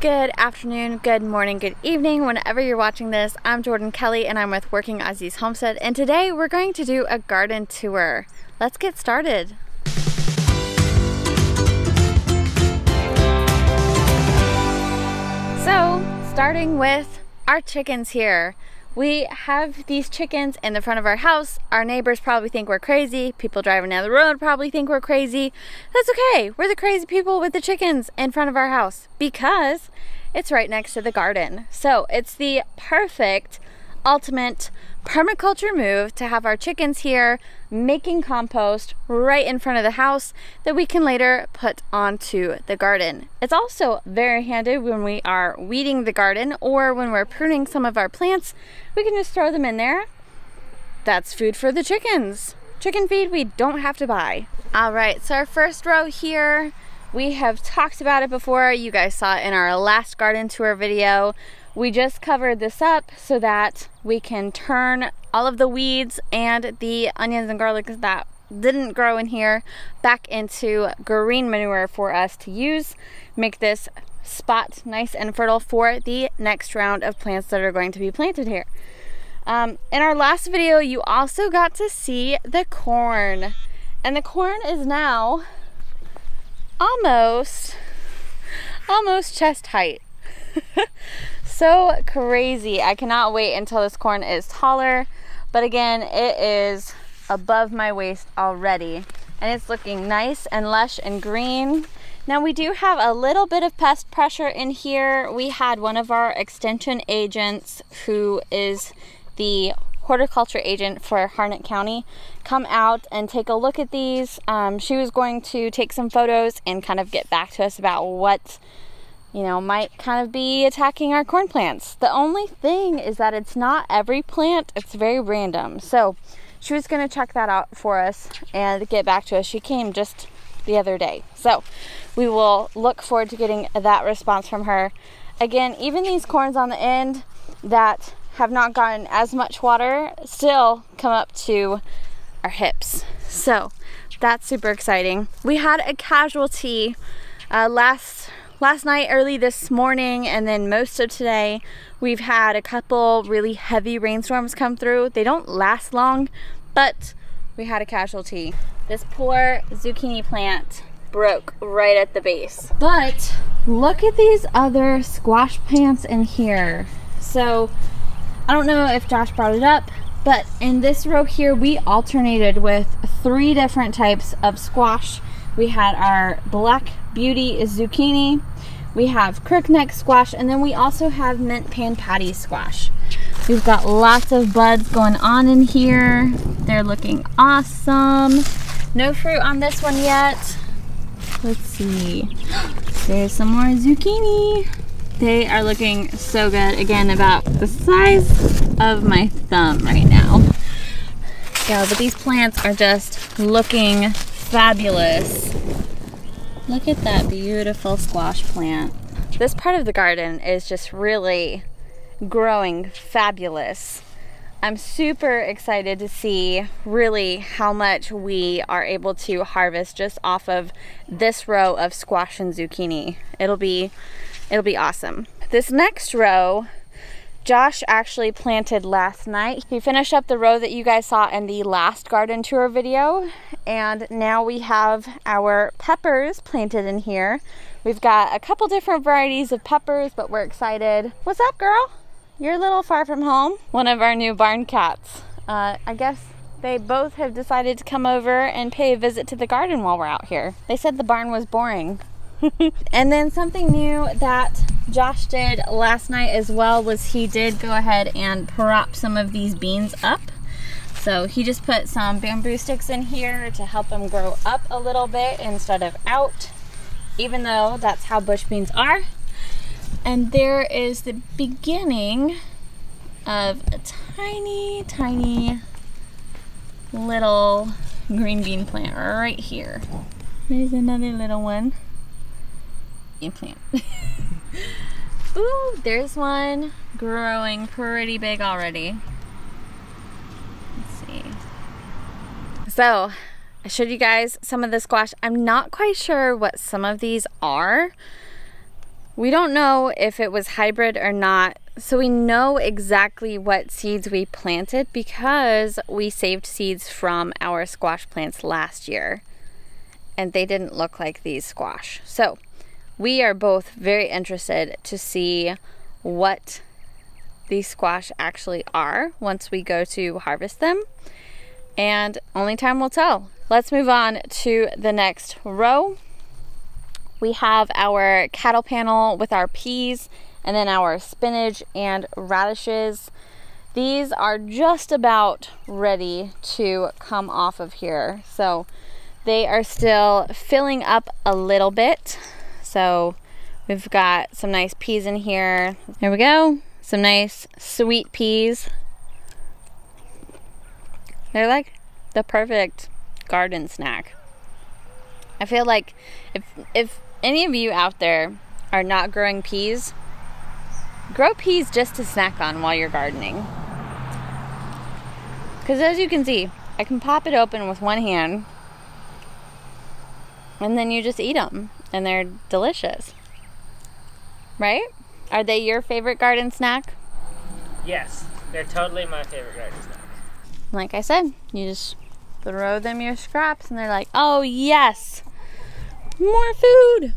Good afternoon, good morning, good evening, whenever you're watching this. I'm Jordan Kelly and I'm with Working Aussies Homestead, and today we're going to do a garden tour. Let's get started. So, starting with our chickens here. We have these chickens in the front of our house. Our neighbors probably think we're crazy. People driving down the road probably think we're crazy. That's okay. We're the crazy people with the chickens in front of our house because it's right next to the garden. So it's the perfect, ultimate permaculture move to have our chickens here making compost right in front of the house that we can later put onto the garden. It's also very handy when we are weeding the garden or when we're pruning some of our plants. We can just throw them in there. That's food for the chickens. Chicken feed we don't have to buy. All right, so our first row here, we have talked about it before. You guys saw it in our last garden tour video. We just covered this up so that we can turn all of the weeds and the onions and garlic that didn't grow in here back into green manure for us to use. Make this spot nice and fertile for the next round of plants that are going to be planted here. In our last video, you also got to see the corn. And the corn is now almost chest height. So crazy. I cannot wait until this corn is taller, but again, it is above my waist already and it's looking nice and lush and green. Now we do have a little bit of pest pressure in here. We had one of our extension agents, who is the horticulture agent for Harnett County, come out and take a look at these. She was going to take some photos and kind of get back to us about what might kind of be attacking our corn plants. The only thing is that it's not every plant, it's very random. So she was gonna check that out for us and get back to us. She came just the other day. So we will look forward to getting that response from her. Again, even these corns on the end that have not gotten as much water still come up to our hips. So that's super exciting. We had a casualty last night, early this morning, and then most of today. We've had a couple really heavy rainstorms come through. They don't last long, but we had a casualty. This poor zucchini plant broke right at the base. But look at these other squash plants in here. So I don't know if Josh brought it up, but in this row here, we alternated with 3 different types of squash. We had our Black Beauty zucchini, we have crookneck squash, and then we also have mint pan patty squash. We've got lots of buds going on in here. They're looking awesome. No fruit on this one yet. Let's see. There's some more zucchini. They are looking so good. Again, about the size of my thumb right now. Yeah, but these plants are just looking fabulous. Look at that beautiful squash plant. This part of the garden is just really growing fabulous. I'm super excited to see really how much we are able to harvest just off of this row of squash and zucchini. It'll be awesome. This next row, Josh actually planted last night. He finished up the row that you guys saw in the last garden tour video, and now we have our peppers planted in here. We've got a couple different varieties of peppers, but we're excited. What's up, girl? You're a little far from home. One of our new barn cats. I guess they both have decided to come over and pay a visit to the garden while we're out here. They said the barn was boring. And then something new that Josh did last night as well was he did go ahead and prop some of these beans up. So he just put some bamboo sticks in here to help them grow up a little bit instead of out, even though that's how bush beans are. And there is the beginning of a tiny, tiny little green bean plant right here. There's another little one. Plant. Ooh, there's one growing pretty big already. Let's see. So I showed you guys some of the squash. I'm not quite sure what some of these are. We don't know if it was hybrid or not, so we know exactly what seeds we planted because we saved seeds from our squash plants last year, and they didn't look like these squash. So we are both very interested to see what these squash actually are once we go to harvest them, and only time will tell. Let's move on to the next row. We have our cattle panel with our peas and then our spinach and radishes. These are just about ready to come off of here. So they are still filling up a little bit. So we've got some nice peas in here. There we go. Some nice sweet peas. They're like the perfect garden snack. I feel like if any of you out there are not growing peas, grow peas just to snack on while you're gardening. Because as you can see, I can pop it open with one hand and then you just eat them and they're delicious. Right? Are they your favorite garden snack? Yes, they're totally my favorite garden snack. Like I said, you just throw them your scraps and they're like, oh yes, more food.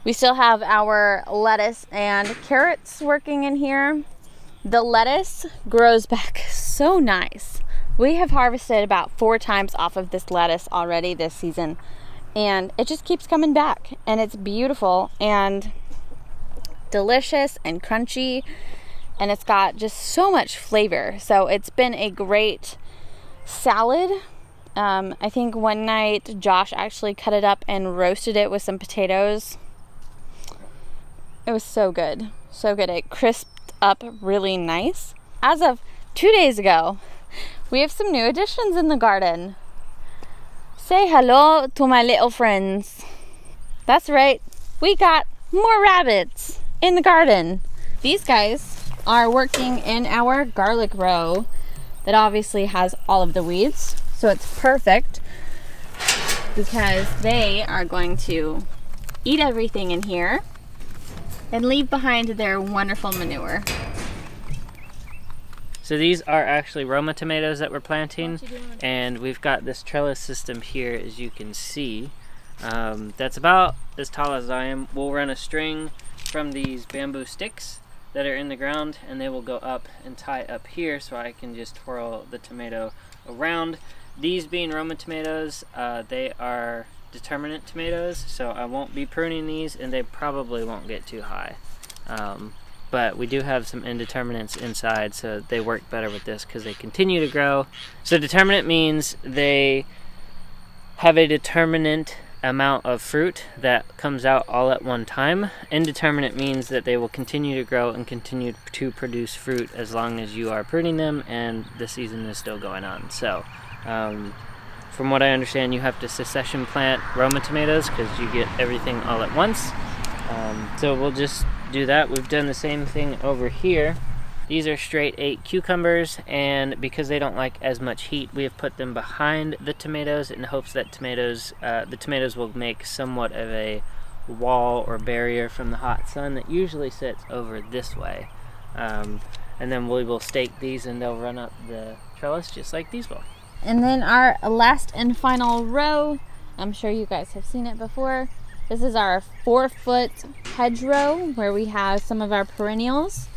We still have our lettuce and carrots working in here. The lettuce grows back so nice. We have harvested about 4 times off of this lettuce already this season, and it just keeps coming back, and it's beautiful and delicious and crunchy, and it's got just so much flavor. So it's been a great salad. I think one night Josh actually cut it up and roasted it with some potatoes. It was so good. So good. It crisped up really nice. As of 2 days ago, we have some new additions in the garden. Say hello to my little friends. That's right. We got more rabbits in the garden. These guys are working in our garlic row that obviously has all of the weeds. So it's perfect because they are going to eat everything in here and leave behind their wonderful manure. So these are actually Roma tomatoes that we're planting, and we've got this trellis system here, as you can see. That's about as tall as I am. We'll run a string from these bamboo sticks that are in the ground, and they will go up and tie up here so I can just twirl the tomato around. These being Roma tomatoes, they are determinate tomatoes, so I won't be pruning these, and they probably won't get too high. But we do have some indeterminates inside, so they work better with this because they continue to grow. So determinate means they have a determinate amount of fruit that comes out all at one time. Indeterminate means that they will continue to grow and continue to produce fruit as long as you are pruning them and the season is still going on. So from what I understand, you have to succession plant Roma tomatoes because you get everything all at once. So we'll just do that. We've done the same thing over here. These are straight 8 cucumbers, and because they don't like as much heat, we have put them behind the tomatoes in hopes that the tomatoes will make somewhat of a wall or barrier from the hot sun that usually sits over this way. And then we will stake these and they'll run up the trellis just like these will. And then our last and final row, I'm sure you guys have seen it before. This is our 4-foot hedgerow where we have some of our perennials.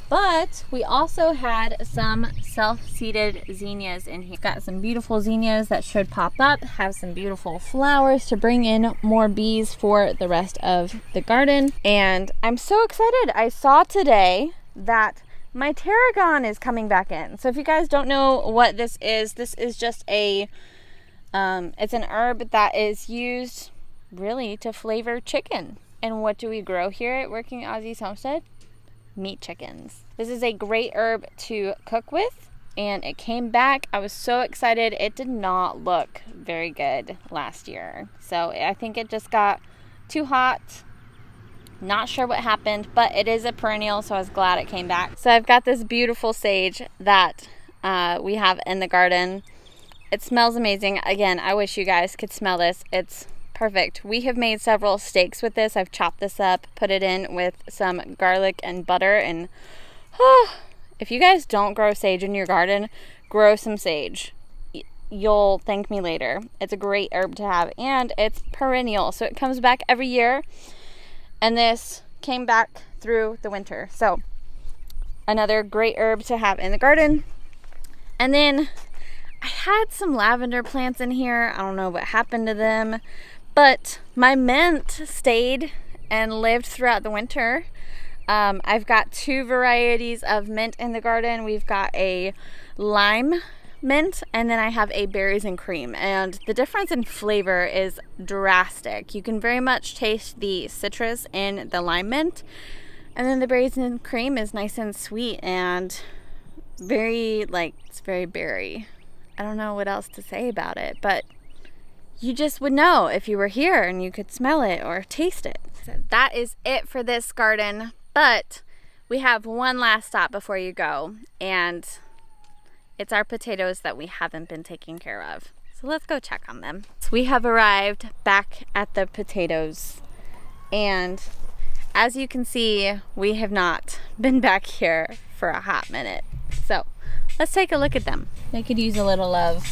But we also had some self-seeded zinnias in here. Got some beautiful zinnias that should pop up, have some beautiful flowers to bring in more bees for the rest of the garden. And I'm so excited. I saw today that my tarragon is coming back in. So if you guys don't know what this is just a, it's an herb that is used really to flavor chicken. And what do we grow here at Working Aussies Homestead? Meat chickens. This is a great herb to cook with, and it came back. I was so excited. It did not look very good last year, so I think it just got too hot. Not sure what happened, but it is a perennial, so I was glad it came back. So I've got this beautiful sage that we have in the garden. It smells amazing. Again, I wish you guys could smell this. It's perfect. We have made several steaks with this. I've chopped this up, put it in with some garlic and butter, and if you guys don't grow sage in your garden, grow some sage. You'll thank me later. It's a great herb to have, and it's perennial, so it comes back every year, and this came back through the winter. So another great herb to have in the garden. And then I had some lavender plants in here. I don't know what happened to them, but my mint stayed and lived throughout the winter. I've got 2 varieties of mint in the garden. We've got a lime mint, and then I have a berries and cream, and the difference in flavor is drastic. You can very much taste the citrus in the lime mint, and then the berries and cream is nice and sweet and very, like, it's very berry. I don't know what else to say about it, but you just would know if you were here and you could smell it or taste it. So that is it for this garden, but we have one last stop before you go, and it's our potatoes that we haven't been taking care of. So let's go check on them. So we have arrived back at the potatoes, and as you can see, we have not been back here for a hot minute. So let's take a look at them. They could use a little love.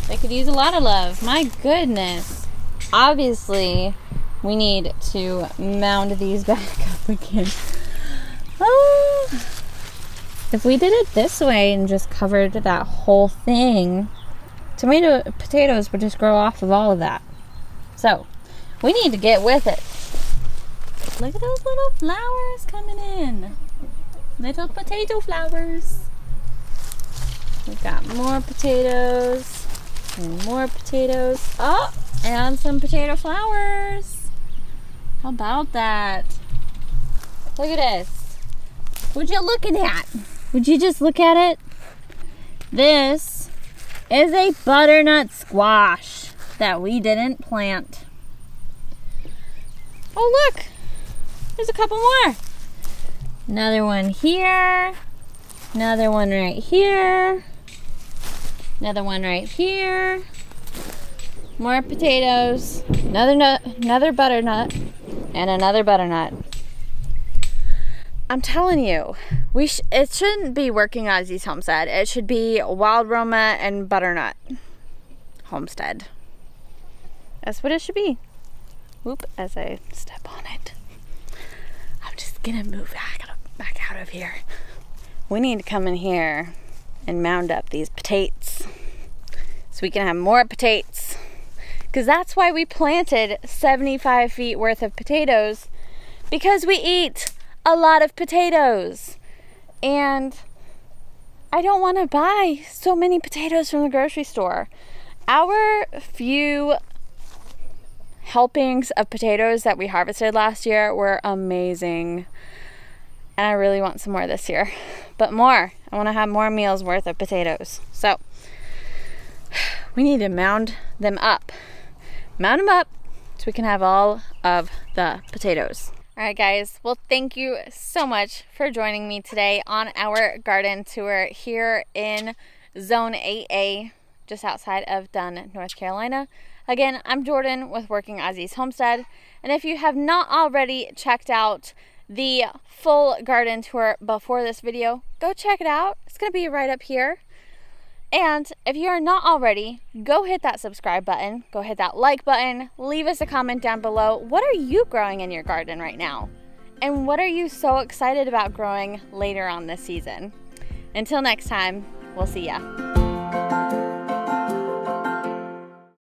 They could use a lot of love. My goodness. Obviously, we need to mound these back up again. Oh. If we did it this way and just covered that whole thing, potatoes would just grow off of all of that. So we need to get with it. Look at those little flowers coming in. Little potato flowers. We've got more potatoes and more potatoes. Oh, and some potato flowers. How about that? Look at this. Would you look at that? Would you just look at it? This is a butternut squash that we didn't plant. Oh, look. There's a couple more. Another one here. Another one right here. Another one right here. More potatoes. Another butternut. And another butternut. I'm telling you, it shouldn't be Working Aussies Homestead. It should be Wild Roma and Butternut Homestead. That's what it should be. Whoop, as I step on it. I'm just gonna move back out of here. We need to come in here and mound up these potatoes so we can have more potatoes. Because that's why we planted 75 feet worth of potatoes, because we eat a lot of potatoes, and I don't want to buy so many potatoes from the grocery store. Our few helpings of potatoes that we harvested last year were amazing, and I really want some more this year, but more. I want to have more meals worth of potatoes. So we need to mound them up so we can have all of the potatoes. All right, guys, well, thank you so much for joining me today on our garden tour here in Zone 8A, just outside of Dunn, North Carolina. Again, I'm Jordan with Working Aussies Homestead, and if you have not already checked out the full garden tour before this video, go check it out. It's going to be right up here. And if you are not already, go hit that subscribe button, go hit that like button, leave us a comment down below. What are you growing in your garden right now? And what are you so excited about growing later on this season? Until next time, we'll see ya.